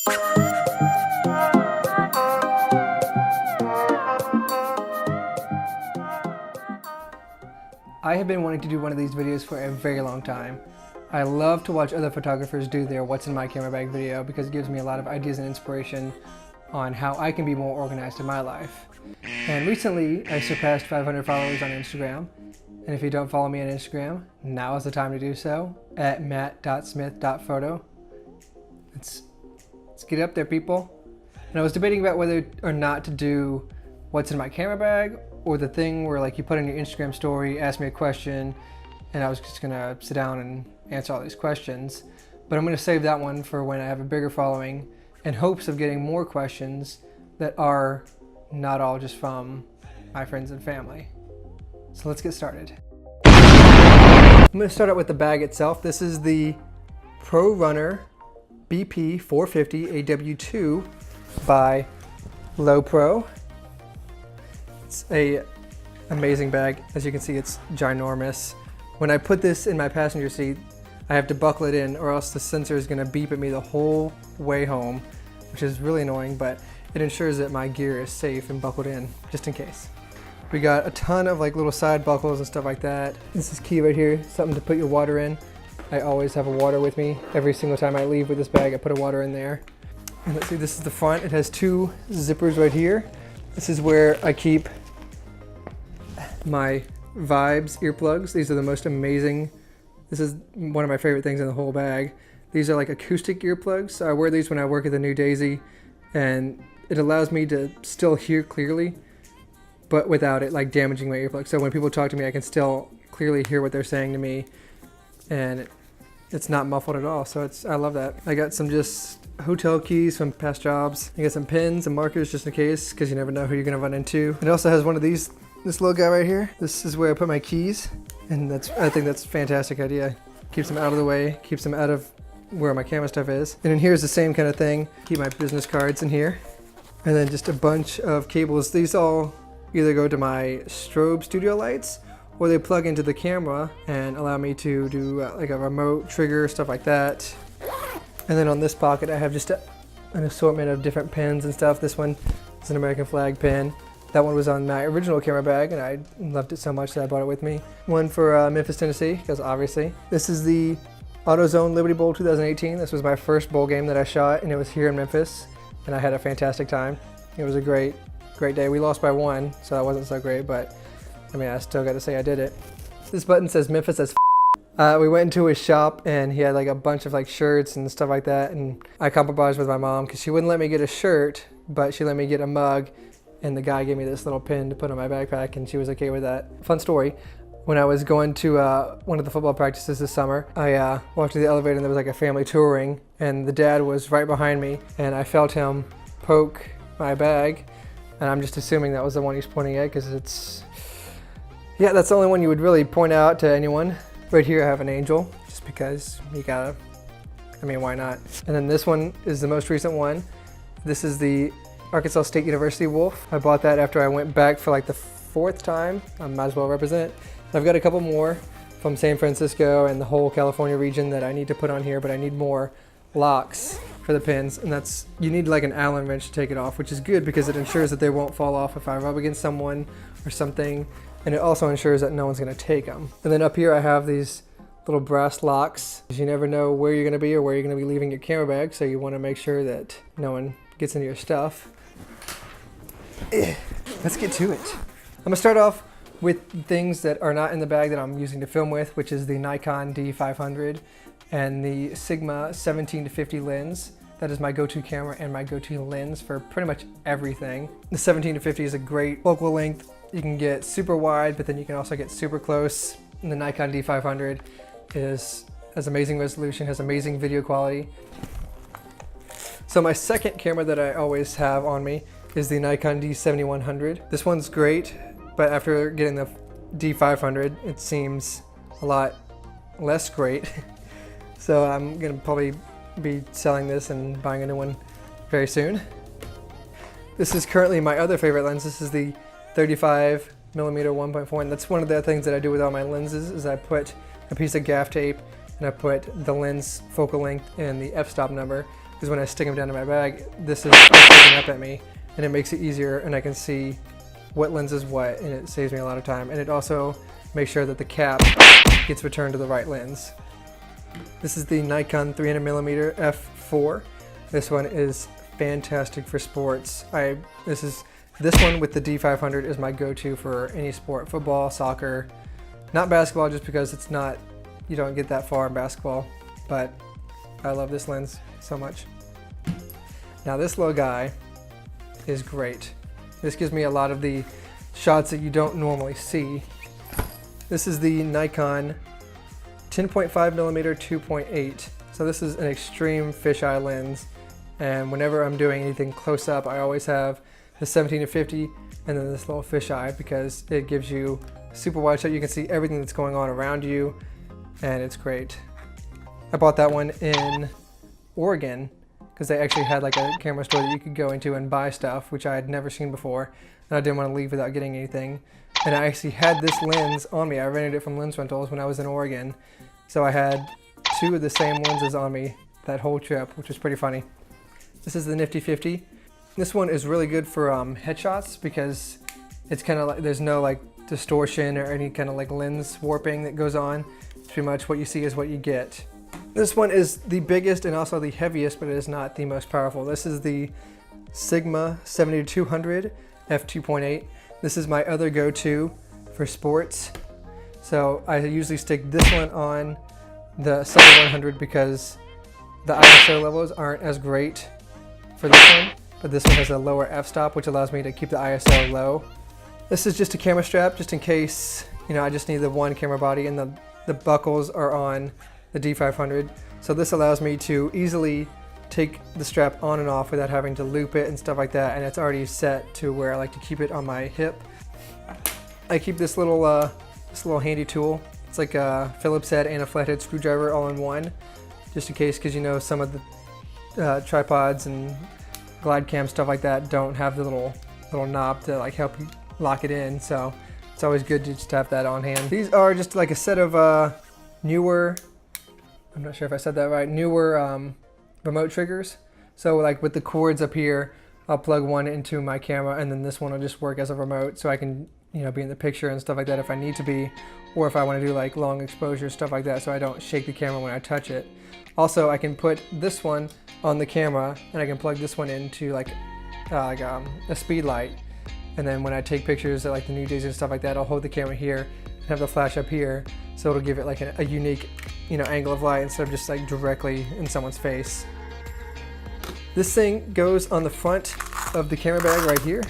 I have been wanting to do one of these videos for a very long time. I love to watch other photographers do their what's in my camera bag video because it gives me a lot of ideas and inspiration on how I can be more organized in my life. And recently I surpassed 500 followers on Instagram. And if you don't follow me on Instagram, now is the time to do so at matt.smith.photo. Let's get up there, people. And I was debating about whether or not to do what's in my camera bag or the thing where like you put in your Instagram story, ask me a question, and I was just gonna sit down and answer all these questions. But I'm gonna save that one for when I have a bigger following in hopes of getting more questions that are not all just from my friends and family. So let's get started. I'm gonna start out with the bag itself. This is the Pro Runner BP 450 AW2 by Low Pro. It's a amazing bag. As you can see, it's ginormous. When I put this in my passenger seat, I have to buckle it in or else the sensor is gonna beep at me the whole way home, which is really annoying, but it ensures that my gear is safe and buckled in, just in case. We got a ton of like little side buckles and stuff like that. This is key right here, something to put your water in. I always have a water with me. Every single time I leave with this bag, I put a water in there. And let's see, this is the front. It has two zippers right here. This is where I keep my Vibes earplugs. These are the most amazing. This is one of my favorite things in the whole bag. These are like acoustic earplugs. So I wear these when I work at the New Daisy, and it allows me to still hear clearly, but without it like damaging my earplugs. So when people talk to me, I can still clearly hear what they're saying to me, and it's not muffled at all. So I love that. I got some just hotel keys from past jobs. I got some pens and markers just in case, because you never know who you're gonna run into. It also has one of these. This little guy right here, this is where I put my keys, and I think that's a fantastic idea. Keeps them out of the way, keeps them out of where my camera stuff is. And then here's the same kind of thing. Keep my business cards in here. And then just a bunch of cables. These all either go to my strobe studio lights, or they plug into the camera and allow me to do like a remote trigger, stuff like that. And then on this pocket, I have just an assortment of different pens and stuff. This one is an American flag pen. That one was on my original camera bag, and I loved it so much that I brought it with me. One for Memphis, Tennessee, because obviously. This is the AutoZone Liberty Bowl 2018. This was my first bowl game that I shot, and it was here in Memphis, and I had a fantastic time. It was a great day. We lost by 1, so that wasn't so great, but I mean, I still got to say I did it. This button says Memphis as we went into his shop, and he had like a bunch of like shirts and stuff like that, and I compromised with my mom because she wouldn't let me get a shirt, but she let me get a mug. And the guy gave me this little pin to put on my backpack, and she was okay with that. Fun story, when I was going to one of the football practices this summer, I walked to the elevator and there was like a family touring, and the dad was right behind me, and I felt him poke my bag, and I'm just assuming that was the one he's pointing at because yeah, that's the only one you would really point out to anyone. Right here I have an angel, just because you gotta, I mean, why not? And then this one is the most recent one. This is the Arkansas State University Wolf. I bought that after I went back for like the 4th time. I might as well represent it. I've got a couple more from San Francisco and the whole California region that I need to put on here, but I need more locks for the pins, and you need like an Allen wrench to take it off, which is good because it ensures that they won't fall off if I rub against someone or something, and it also ensures that no one's gonna take them. And then up here I have these little brass locks. You never know where you're gonna be or where you're gonna be leaving your camera bag, so you wanna make sure that no one gets into your stuff. Let's get to it. I'm gonna start off with things that are not in the bag that I'm using to film with, which is the Nikon D500 and the Sigma 17-50 lens. That is my go-to camera and my go-to lens for pretty much everything. The 17-50 is a great focal length. You can get super wide, but then you can also get super close. And the Nikon D500 has amazing resolution, has amazing video quality. So my second camera that I always have on me is the Nikon D70-100. This one's great, but after getting the D500, it seems a lot less great. So I'm gonna probably be selling this and buying a new one very soon. This is currently my other favorite lens. This is the 35mm 1.4, and that's one of the things that I do with all my lenses is I put a piece of gaff tape and I put the lens focal length and the f-stop number, because when I stick them down in my bag, this is looking up at me, and it makes it easier, and I can see what lens is what, and it saves me a lot of time. And it also makes sure that the cap gets returned to the right lens. This is the Nikon 300mm f4. This one is fantastic for sports. This one with the D500 is my go-to for any sport, football, soccer, not basketball, just because it's not, you don't get that far in basketball, but I love this lens so much. Now this little guy is great. This gives me a lot of the shots that you don't normally see. This is the Nikon 10.5mm 2.8. So this is an extreme fisheye lens, and whenever I'm doing anything close up, I always have the 17-50 and then this little fisheye, because it gives you super wide shot. You can see everything that's going on around you, and it's great. I bought that one in Oregon because they actually had like a camera store that you could go into and buy stuff, which I had never seen before, and I didn't want to leave without getting anything. And I actually had this lens on me. I rented it from Lens Rentals when I was in Oregon, so I had two of the same lenses on me that whole trip, which was pretty funny. This is the Nifty 50. This one is really good for headshots, because it's kind of like, there's no like distortion or any kind of like lens warping that goes on. It's pretty much what you see is what you get. This one is the biggest and also the heaviest, but it is not the most powerful. This is the Sigma 70-200 f2.8. This is my other go-to for sports. So I usually stick this one on the 7100 because the ISO levels aren't as great for this one, but this one has a lower f-stop, which allows me to keep the ISO low. This is just a camera strap, just in case, you know, I just need the one camera body, and the buckles are on the D500. So this allows me to easily take the strap on and off without having to loop it and stuff like that, and it's already set to where I like to keep it on my hip. I keep this little handy tool. It's like a Phillips head and a flathead screwdriver all in one, just in case, because you know some of the tripods and glide cam stuff like that don't have the little knob to like help you lock it in, so it's always good to just have that on hand. These are just like a set of newer, I'm not sure if I said that right, newer remote triggers. So like with the cords up here, I'll plug one into my camera, and then this one will just work as a remote, so I can, you know, be in the picture and stuff like that if I need to be, or if I want to do like long exposure stuff like that, so I don't shake the camera when I touch it. Also, I can put this one on the camera, and I can plug this one into like a speed light, and then when I take pictures at like the new days and stuff like that, I'll hold the camera here and have the flash up here, so it'll give it like a unique, you know, angle of light instead of just like directly in someone's face. This thing goes on the front of the camera bag right here.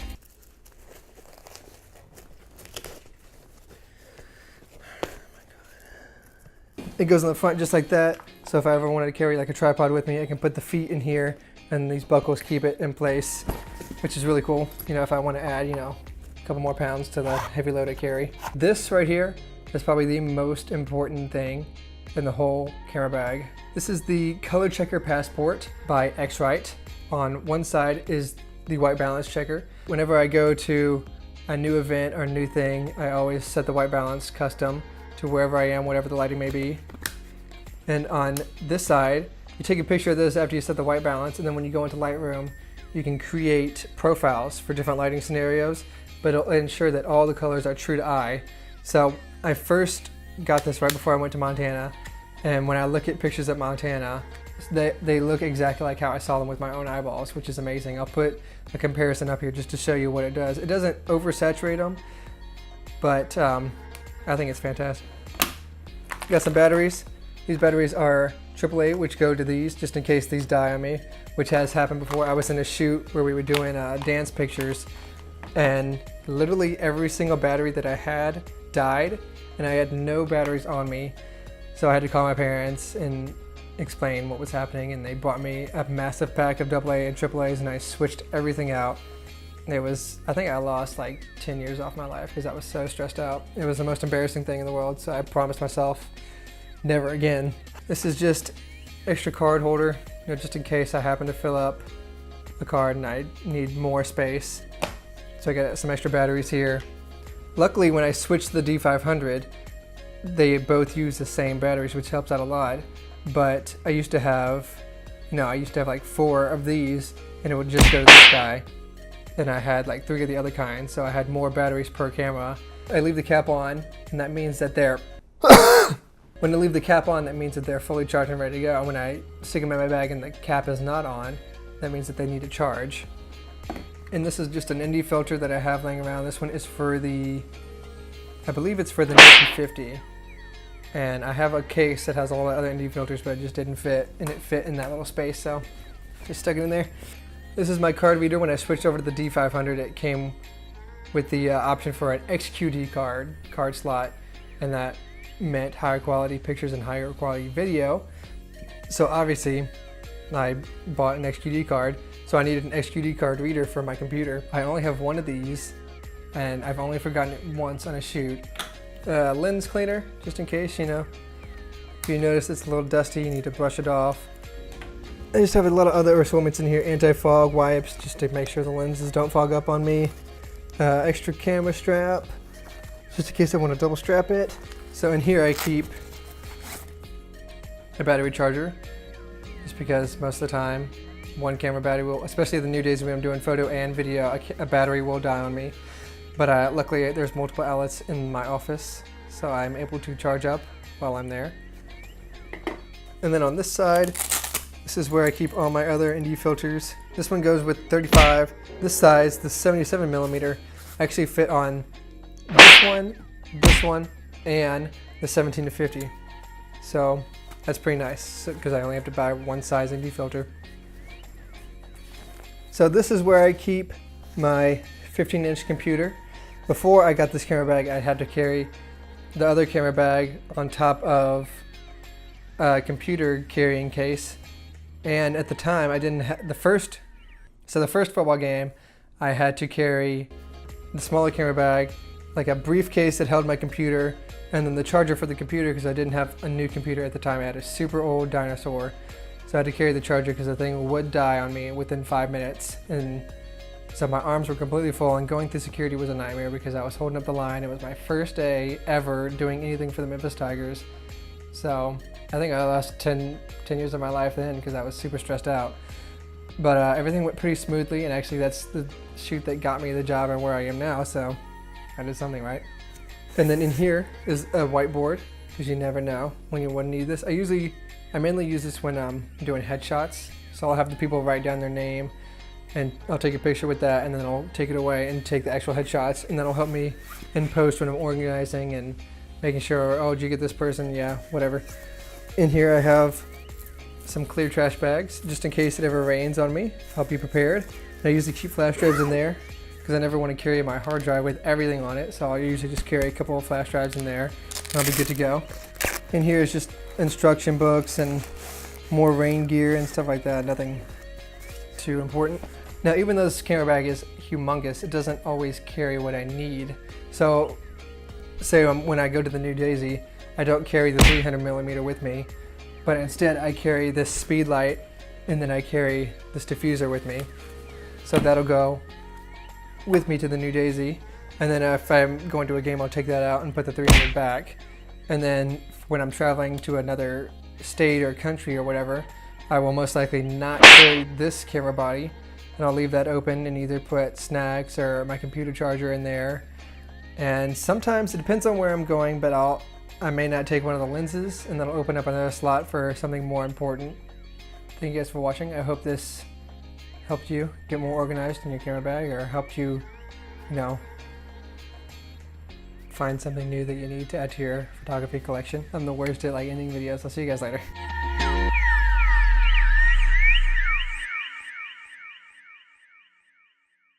It goes on the front just like that, so if I ever wanted to carry like a tripod with me, I can put the feet in here, and these buckles keep it in place, which is really cool, you know, if I want to add, you know, a couple more pounds to the heavy load I carry. This right here is probably the most important thing in the whole camera bag. This is the Color Checker Passport by X-Rite. On one side is the white balance checker. Whenever I go to a new event or a new thing, I always set the white balance custom to wherever I am, whatever the lighting may be. And on this side, you take a picture of this after you set the white balance, and then when you go into Lightroom, you can create profiles for different lighting scenarios, but it'll ensure that all the colors are true to eye. So I first got this right before I went to Montana, and when I look at pictures at Montana, they look exactly like how I saw them with my own eyeballs, which is amazing. I'll put a comparison up here just to show you what it does. It doesn't oversaturate them, but I think it's fantastic. Got some batteries. These batteries are AAA, which go to these just in case these die on me, which has happened before. I was in a shoot where we were doing dance pictures, and literally every single battery that I had died, and I had no batteries on me. So I had to call my parents and explain what was happening, and they brought me a massive pack of AA and AAAs, and I switched everything out. It was, I think I lost like 10 years off my life because I was so stressed out. It was the most embarrassing thing in the world, so I promised myself never again. This is just extra card holder, you know, just in case I happen to fill up the card and I need more space. So I got some extra batteries here. Luckily, when I switched to the D500, they both use the same batteries, which helps out a lot. But I used to have like 4 of these, and it would just go to this guy. And I had like 3 of the other kinds, so I had more batteries per camera. I leave the cap on, and that means that they're when I leave the cap on, that means that they're fully charged and ready to go. When I stick them in my bag and the cap is not on, that means that they need to charge. And this is just an ND filter that I have laying around. This one is for I believe it's for the Nifty 50. And I have a case that has all the other ND filters, but it just didn't fit, and it fit in that little space, so just stuck it in there. This is my card reader. When I switched over to the D500, it came with the option for an XQD card slot, and that meant higher quality pictures and higher quality video. So obviously, I bought an XQD card, so I needed an XQD card reader for my computer. I only have one of these, and I've only forgotten it once on a shoot. Lens cleaner, just in case, you know. If you notice it's a little dusty, you need to brush it off. I just have a lot of other assortments in here. Anti-fog wipes, just to make sure the lenses don't fog up on me. Extra camera strap, just in case I want to double strap it. So in here I keep a battery charger, just because most of the time one camera battery will, especially the new days when I'm doing photo and video, a battery will die on me. But luckily there's multiple outlets in my office, so I'm able to charge up while I'm there. And then on this side, this is where I keep all my other ND filters. This one goes with 35. This size, the 77mm, actually fit on this one, and the 17-50. So that's pretty nice, because I only have to buy one size ND filter. So this is where I keep my 15-inch computer. Before I got this camera bag, I had to carry the other camera bag on top of a computer carrying case. And at the time, I didn't have the first football game, I had to carry the smaller camera bag, like a briefcase that held my computer, and then the charger for the computer, because I didn't have a new computer at the time. I had a super old dinosaur, so I had to carry the charger because the thing would die on me within 5 minutes. And so my arms were completely full, and going through security was a nightmare because I was holding up the line. It was my first day ever doing anything for the Memphis Tigers. So I think I lost 10 years of my life then, because I was super stressed out. But everything went pretty smoothly, and actually that's the shoot that got me the job and where I am now, so I did something right. And then in here is a whiteboard, because you never know when you would need this. I mainly use this when I'm doing headshots, so I'll have the people write down their name, and I'll take a picture with that, and then I'll take it away and take the actual headshots, and that'll help me in post when I'm organizing and making sure, oh, did you get this person? Yeah, whatever. In here I have some clear trash bags, just in case it ever rains on me. I'll be prepared. And I usually keep flash drives in there, because I never want to carry my hard drive with everything on it, so I'll usually just carry a couple of flash drives in there, and I'll be good to go. In here is just instruction books and more rain gear and stuff like that, nothing too important. Now, even though this camera bag is humongous, it doesn't always carry what I need. So say when I go to the New Daisy, I don't carry the 300mm with me, but instead I carry this speed light, and then I carry this diffuser with me. So that'll go with me to the New Daisy, and then if I'm going to a game, I'll take that out and put the 300 back. And then when I'm traveling to another state or country or whatever, I will most likely not carry this camera body, and I'll leave that open and either put snacks or my computer charger in there. And sometimes it depends on where I'm going, but I may not take one of the lenses, and then I'll open up another slot for something more important. Thank you guys for watching. I hope this helped you get more organized in your camera bag, or helped you, find something new that you need to add to your photography collection. I'm the worst at ending videos. I'll see you guys later.